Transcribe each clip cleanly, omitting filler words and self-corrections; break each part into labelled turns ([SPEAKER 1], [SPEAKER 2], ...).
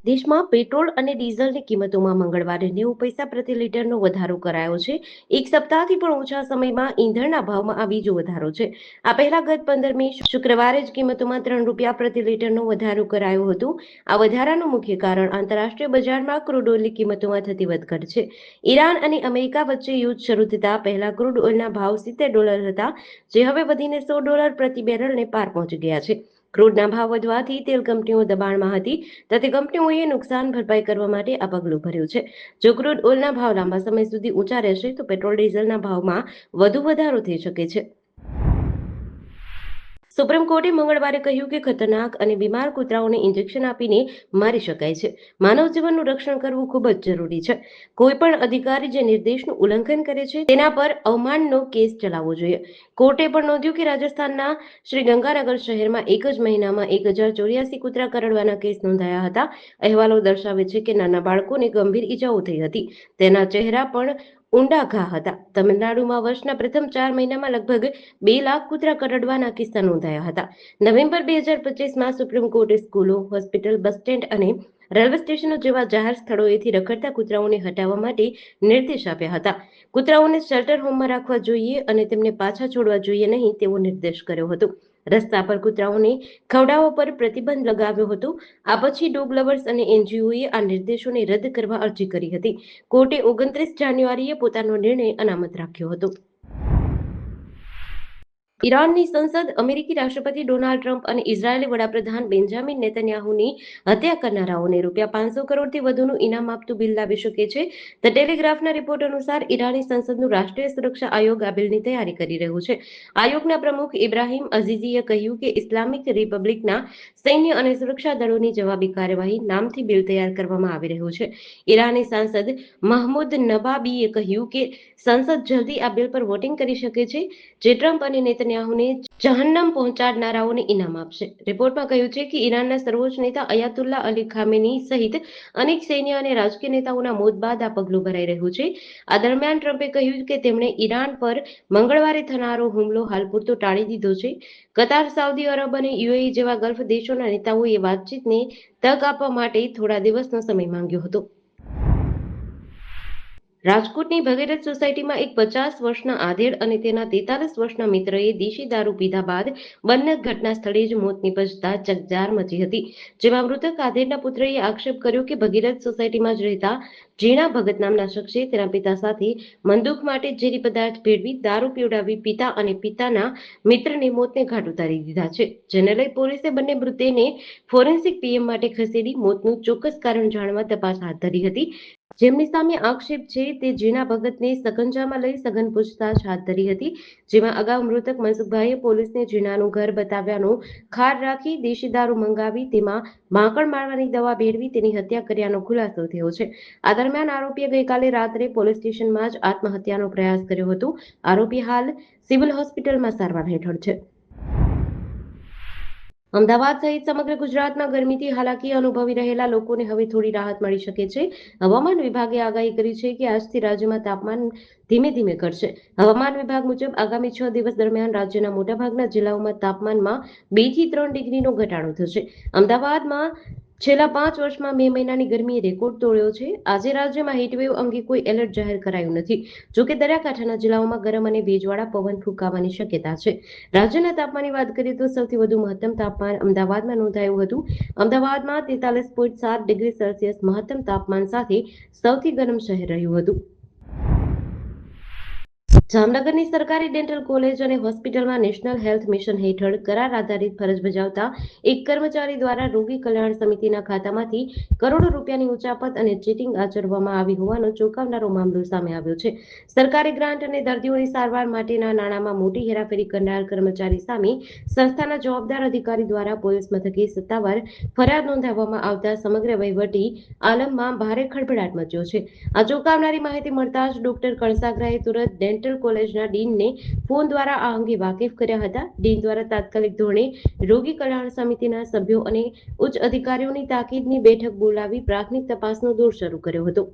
[SPEAKER 1] દેશમાં પેટ્રોલ અને ડીઝલની કિંમતોમાં મંગળવારે 90 પૈસા પ્રતિ લીટરનો વધારો કરાયો છે. એક સપ્તાહથી પણ ઓછા સમયમાં ઈંધણના ભાવમાં આ બીજો વધારો છે. આ પહેલા ગત 15મી શુક્રવારે જ કિંમતોમાં 3 રૂપિયા પ્રતિ લીટરનો વધારો કરાયો હતો. આ વધારાનું મુખ્ય કારણ આંતરરાષ્ટ્રીય બજારમાં ક્રૂડ ઓઇલની કિંમતોમાં થતી વધઘટ છે. ઈરાન અને અમેરિકા વચ્ચે યુદ્ધ શરૂ થતા પહેલા ક્રૂડ ઓઇલના ભાવ $70 હતા, જે હવે વધીને $100 પ્રતિ બેરલને પાર પહોંચી ગયા છે. ક્રૂડના ભાવ વધવાથી તેલ કંપનીઓ દબાણમાં હતી, તેથી કંપનીઓએ નુકસાન ભરપાઈ કરવા માટે આ પગલું ભર્યું છે. જો ક્રૂડ ઓઇલના ભાવ લાંબા સમય સુધી ઊંચા રહેશે તો પેટ્રોલ ડીઝલના ભાવમાં વધુ વધારો થઈ શકે છે. સુપ્રીમ કોર્ટે મંગળવારે કહ્યું કે ખતરનાક અને બીમાર કૂતરાઓને ઇન્જેક્શન આપીને મારી શકાય છે. માનવ જીવનનું રક્ષણ કરવું ખૂબ જ જરૂરી છે. કોઈ પણ અધિકારી જે નિર્દેશનું ઉલ્લંઘન કરે છે તેના પર અવમાનનો કેસ ચલાવવો જોઈએ. કોર્ટે પણ નોંધ્યું કે રાજસ્થાનના શ્રી ગંગાનગર શહેરમાં એક જ મહિનામાં 1084 કૂતરા કરડવાના કેસ નોંધાયા હતા. અહેવાલો દર્શાવે છે કે નાના બાળકોને ગંભીર ઈજાઓ થઈ હતી. તેના ચહેરા પણ ઊંડા ઘા હતા. તમિલનાડુમાં વર્ષના પ્રથમ 4 મહિનામાં લગભગ 2 લાખ કૂતરા કરડવાના કિસ્સા નોંધાયા હતા. નવેમ્બર 2025માં સુપ્રીમ કોર્ટે સ્કૂલો, હોસ્પિટલ, બસ સ્ટેન્ડ અને રેલવે સ્ટેશનો જેવા જાહેર સ્થળોએથી રખડતા કૂતરાઓને હટાવવા માટે નિર્દેશ આપ્યા હતા. કૂતરાઓને શેલ્ટર હોમમાં રાખવા જોઈએ અને તેમને પાછા છોડવા જોઈએ નહીં તેવો નિર્દેશ કર્યો હતો. રસ્તા પર કૂતરાઓને ખવડાવવા પર પ્રતિબંધ લગાવ્યો હતો. આ પછી ડોગ લવર્સ અને એનજીઓએ આ નિર્દેશોને રદ કરવા અરજી કરી હતી. કોર્ટે 29 જાન્યુઆરીએ પોતાનો નિર્ણય અનામત રાખ્યો હતો. ઈરાનની સંસદ અમેરિકી રાષ્ટ્રપતિ ડોનાલ્ડ ટ્રમ્પ અને ઇઝરાયેલી વડાપ્રધાન બેન્જામિન નેતન્યાહુની હત્યા કરનારાઓને ₹500 કરોડથી વધુનું ઇનામ આપતું બિલ લાવી શકે છે. ધ ટેલિગ્રાફના રિપોર્ટ અનુસાર ઈરાની સંસદનું રાષ્ટ્રીય સુરક્ષા આયોગ આ બિલની તૈયારી કરી રહ્યું છે. આયોગના પ્રમુખ ઇબ્રાહિમ અઝીઝીએ કહ્યું કે ઇસ્લામિક રિપબ્લિકના સૈન્ય અને સુરક્ષા દળોની જવાબી કાર્યવાહી નામથી બિલ તૈયાર કરવામાં આવી રહ્યું છે. ઈરાની સાંસદ મહમૂદ નબાબીએ કહ્યું કે સંસદ જલ્દી આ બિલ પર વોટિંગ કરી શકે છે, જે ટ્રમ્પ અને નેતન્યાહુને જહન્નમ પહોંચાડનારાઓને ઇનામ આપશે. રિપોર્ટમાં કહ્યું છે કે ઈરાનના સર્વોચ્ચ નેતા અયાતુલ્લા અલી ખામેની સહિત અનેક સૈન્ય અને રાજકીય નેતાઓના મોત બાદ આ પગલું ભરાઈ રહ્યું છે. આ દરમિયાન ટ્રમ્પે કહ્યું કે તેમણે ઈરાન પર મંગળવારે થનારો હુમલો હાલ પૂરતો ટાળી દીધો છે. કતાર, સાઉદી અરબ અને યુએઈ જેવા ગલ્ફ દેશોના નેતાઓએ વાતચીતને તક આપવા માટે થોડા દિવસનો સમય માંગ્યો હતો. રાજકોટની ભગીરથ સોસાયટીમાં એક 50 વર્ષના આધેડ અને તેના 43 વર્ષના મિત્રએ દેશી દારૂ પીધા બાદ બંને ઘટના સ્થળે જ મોત નિપજતા ચકચાર મચી હતી. જેમાં મૃતક આધેડના પુત્રએ આક્ષેપ કર્યો કે ભગીરથ સોસાયટીમાં જ રહેતા જીણા ભગત નામના શખ્સે તેના પિતા સાથે બંદૂક માટે ઝેરી પદાર્થ ભેળવી દારૂ પીવડાવી પિતા અને પિતાના મિત્રને મોતને ઘાટ ઉતારી દીધા છે. જેને લઈ પોલીસે બંને મૃતદેહને ફોરેન્સિક પીએમ માટે ખસેડી મોતનું ચોક્કસ કારણ જાણવા તપાસ હાથ ધરી હતી. જેમની સામે આક્ષેપ છે તે જીણા ભગતને સકંજામાં લઈ સઘન પૂછતાછ હાથ ધરી હતી. જેમાં અગાઉ મૃતક મનસુખભાઈએ પોલીસને જીણાનું ઘર બતાવ્યાનો ખાર રાખી દેશી દારૂ મંગાવી તેમાં માંકડ મારવાની દવા ભેળવી તેની હત્યા કર્યાનો ખુલાસો થયો છે. આ દરમિયાન આરોપીએ ગઈકાલે રાત્રે પોલીસ સ્ટેશનમાં જ આત્મહત્યાનો પ્રયાસ કર્યો હતો. આરોપી હાલ સિવિલ હોસ્પિટલમાં સારવાર હેઠળ છે. અમદાવાદ સહિત સમગ્ર ગુજરાતમાં ગરમીથી હાલાકી અનુભવી રહેલા લોકોને હવે થોડી રાહત મળી શકે છે. હવામાન વિભાગે આગાહી કરી છે કે આજથી રાજ્યમાં તાપમાન ધીમે ધીમે ઘટશે. હવામાન વિભાગ મુજબ આગામી 6 દિવસ દરમિયાન રાજ્યના મોટાભાગના જિલ્લાઓમાં તાપમાનમાં 2 થી 3 ડિગ્રીનો ઘટાડો થશે. અમદાવાદમાં છેલ્લા 5 વર્ષમાં મે મહિનાની ગરમીએ રેકોર્ડ તોડ્યો છે. આજે રાજ્યમાં હીટવેવ અંગે કોઈ એલર્ટ જાહેર કરાયું નથી. જોકે દરિયાકાંઠાના જિલ્લાઓમાં ગરમ અને ભેજવાળા પવન ફૂંકાવાની શક્યતા છે. રાજ્યના તાપમાનની વાત કરીએ તો સૌથી વધુ મહત્તમ તાપમાન અમદાવાદમાં નોંધાયું હતું. અમદાવાદમાં 43.7 ડિગ્રી સેલ્સિયસ મહત્તમ તાપમાન સાથે સૌથી ગરમ શહેર રહ્યું હતું. જામનગરની સરકારી ડેન્ટલ કોલેજ અને હોસ્પિટલમાં નેશનલ હેલ્થ મિશન હેઠળ કરાર આધારિત ફરજ બજાવતા એક કર્મચારી દ્વારા રોગી કલ્યાણ સમિતિના ખાતામાંથી કરોડો રૂપિયાની ઉચાપત અને ચીટિંગ આચરવામાં આવી હોવાનો ચોંકાવનારો મામલો સામે આવ્યો છે. સરકારી ગ્રાન્ટ અને દર્દીઓની સારવાર માટેના નાણાંમાં મોટી હેરાફેરી કરનાર કર્મચારી સામે સંસ્થાના જવાબદાર અધિકારી દ્વારા પોલીસ મથકે સત્તાવાર ફરિયાદ નોંધાવવામાં આવતા સમગ્ર વહીવટી આલમમાં ભારે ખળભળાટ મચ્યો છે. આ ચોંકાવનારી માહિતી મળતા જ ડોક્ટર કણસાગરાએ તુરંત ડેન્ટલ કોલેજના ડીનને ફોન દ્વારા આ અંગે વાકેફ કર્યા હતા. ડીન દ્વારા તાત્કાલિક ધોરણે રોગી કલ્યાણ સમિતિના સભ્યો અને ઉચ્ચ અધિકારીઓની તાકીદની બેઠક બોલાવી પ્રાથમિક તપાસનો દોર શરૂ કર્યો હતો.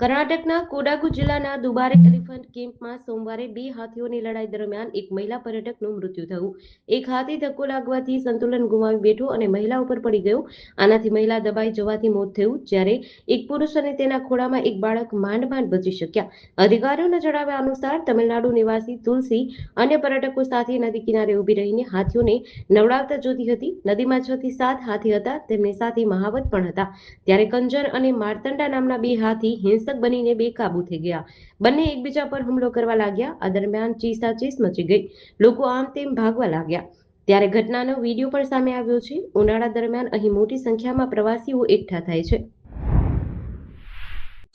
[SPEAKER 1] કર્ણાટકના કોડાગુ જિલ્લાના દુબારે એલિફન્ટ કેમ્પમાં સોમવારે બે હાથીઓની લડાઈ દરમિયાન એક મહિલા પર્યટકનું મૃત્યુ થયું. એક હાથી ધક્કો લાગવાથી સંતુલન ગુમાવી બેઠો અને મહિલા ઉપર પડી ગયો. આનાથી મહિલા દબાઈ જવાથી મોત થયું, જ્યારે એક પુરુષ અને તેના ખોળામાં એક બાળક માંડ માંડ બચી શક્યા. અધિકારીઓના જણાવ્યા અનુસાર તમિલનાડુ નિવાસી તુલસી અન્ય પર્યટકો સાથે નદી કિનારે ઊભી રહીને હાથીઓને નવડાવતા જોતી હતી. નદીમાં 6 થી 7 હાથી હતા. તેમની સાથે મહાવત પણ હતા. ત્યારે કંજર અને માર્તંડા નામના બે હાથી હિંસક બનીને બેકાબૂ થઈ ગયા. બંને એકબીજા પર હુમલો કરવા લાગ્યા. આ દરમિયાન ચીસાચીસ મચી ગઈ. લોકો આમ તેમ ભાગવા લાગ્યા. ત્યારે ઘટનાનો વિડીયો પણ સામે આવ્યો છે. ઉનાળા દરમિયાન અહીં મોટી સંખ્યામાં પ્રવાસીઓ એકઠા થાય છે.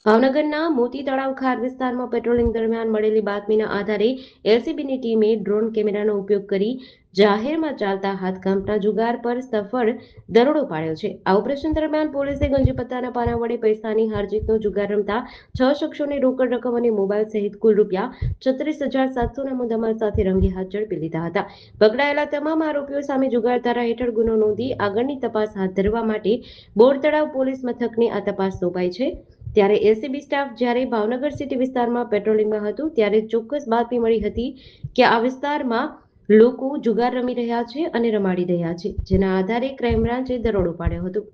[SPEAKER 1] ભાવનગરના મોતી તળાવ ખાર વિસ્તારમાં પેટ્રોલિંગ દરમિયાન મળેલી બાતમીના આધારે એલસીબીની ટીમે ડ્રોન કેમેરાનો ઉપયોગ કરી જાહેરમાં ચાલતા હાથકામના જુગાર પર સફળ દરોડો પાડ્યો છે. આ ઓપરેશન દરમિયાન પોલીસે ગંજીપત્તાના પાના વડે પૈસાની હારજીતનો જુગાર રમતા 6 શખ્સોને રોકડ રકમ અને મોબાઈલ સહિત કુલ રૂપિયા 36,700ના મુદ્દામાલ સાથે રંગે હાથ ઝડપી લીધા હતા. પકડાયેલા તમામ આરોપીઓ સામે જુગાર ધારા હેઠળ ગુનો નોંધી આગળની તપાસ હાથ ધરવા માટે બોર તળાવ પોલીસ મથકને આ તપાસ સોંપાઈ છે. ત્યારે એલસીબી સ્ટાફ જ્યારે ભાવનગર સિટી વિસ્તારમાં પેટ્રોલિંગમાં હતું ત્યારે ચોક્કસ બાતમી મળી હતી કે આ વિસ્તારમાં લોકો જુગાર રમી રહ્યા છે અને રમાડી રહ્યા છે, જેના આધારે ક્રાઇમ બ્રાન્ચે દરોડો પાડ્યો હતો.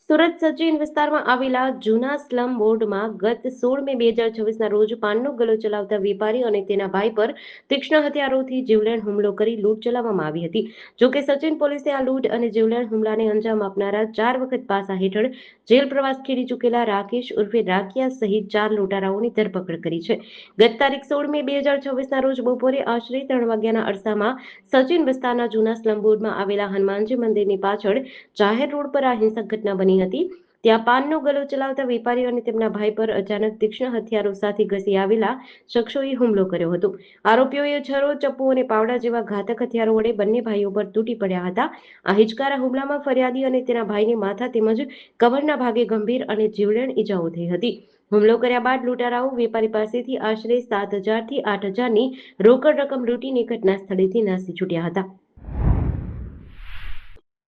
[SPEAKER 1] સુરત સચિન વિસ્તારમાં આવેલા જૂના સ્લમ બોર્ડમાં ગત 16 મે 2026ના રોજ પાનનો ગલ્લો ચલાવતા વેપારી અને તેના ભાઈ પર તીક્ષ્ણ હથિયારોથી જીવલેણ હુમલો કરી લૂંટ ચલાવવામાં આવી હતી. જોકે સચિન પોલીસે આ લૂંટ અને જીવલેણ હુમલાને અંજામ આપનારા 4 વખત પાસા હેઠળ જેલ પ્રવાસ ખેડી ચૂકેલા રાકેશ ઉર્ફે રાકિયા સહિત 4 લૂંટારાઓની ધરપકડ કરી છે. ગત તારીખ 16 મે 2026ના રોજ બપોરે આશરે 3 વાગ્યાના અરસામાં સચિન વિસ્તારના જૂના સ્લમ બોર્ડમાં આવેલા હનુમાનજી મંદિરની પાછળ જાહેર રોડ પર આ હિંસક ઘટના બની હતી. ત્યાં પાનનો ગલ્લો ચલાવતા વેપારીઓ અને તેમના ભાઈ પર અચાનક તીક્ષ્ણ હથિયારો સાથે ઘસી આવેલા શખ્સોએ હુમલો કર્યો હતો. આરોપીઓએ છરો, ચપ્પુ અને પાવડા જેવા ઘાતક હથિયારો વડે બંને ભાઈઓ પર તૂટી પડ્યા હતા. આ હિચકારા હુમલામાં ફરિયાદી અને તેના ભાઈને માથા તેમજ કમરના ભાગે ગંભીર અને જીવલેણ ઈજાઓ થઈ હતી. હુમલો કર્યા બાદ લૂંટારાઓ વેપારી પાસેથી આશરે 7,000થી 8,000ની રોકડ રકમ લૂંટીને ઘટના સ્થળેથી નાસી છૂટ્યા હતા.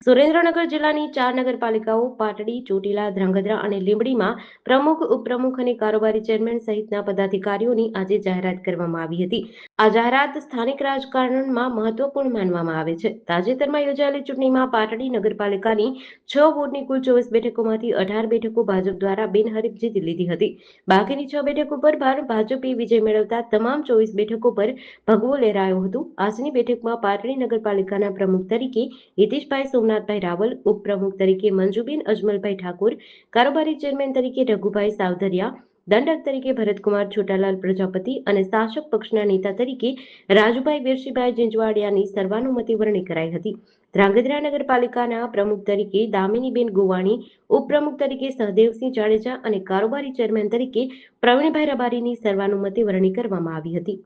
[SPEAKER 1] સુરેન્દ્રનગર જિલ્લાની 4 નગરપાલિકાઓ પાટડી, ચોટીલા, ધ્રાંગધ્રા અને લીંબડીમાં પ્રમુખ, ઉપપ્રમુખ અને કારોબારી ચેરમેન સહિતના પદાધિકારીઓની આજે જાહેરાત કરવામાં આવી હતી. આ જાહેરાત સ્થાનિક રાજકારણમાં મહત્વપૂર્ણ માનવામાં આવે છે. તાજેતરમાં યોજાયેલી ચૂંટણીમાં પાટડી નગરપાલિકાની 6 વોર્ડની કુલ 24 બેઠકોમાંથી 18 બેઠકો ભાજપ દ્વારા બિનહરીફ જીતી લીધી હતી. બાકીની 6 બેઠકો પર ભાજપે વિજય મેળવતા તમામ 24 બેઠકો પર ભગવો લહેરાયો હતો. આજની બેઠકમાં પાટડી નગરપાલિકાના પ્રમુખ તરીકે હિતેશભાઈ સોમનાથભાઈ રાવલ, ઉપપ્રમુખ તરીકે મંજુબેન અજમલભાઈ ઠાકોર, કારોબારી ચેરમેન તરીકે રઘુભાઈ સાવધરિયા, દંડક તરીકે ભરતકુમાર છોટાલાલ પ્રજાપતિ અને શાસક પક્ષના નેતા તરીકે રાજુભાઈ વીરશીભાઈ જીંજવાડિયાની સર્વાનુમતે વરણી કરાઈ હતી. ધ્રાંગધ્રા નગરપાલિકાના પ્રમુખ તરીકે દામિનીબેન ગોવાણી, ઉપપ્રમુખ તરીકે સહદેવસિંહ જાડેજા અને કારોબારી ચેરમેન તરીકે પ્રવીણભાઈ રબારીની સર્વાનુમતે વરણી કરવામાં આવી હતી.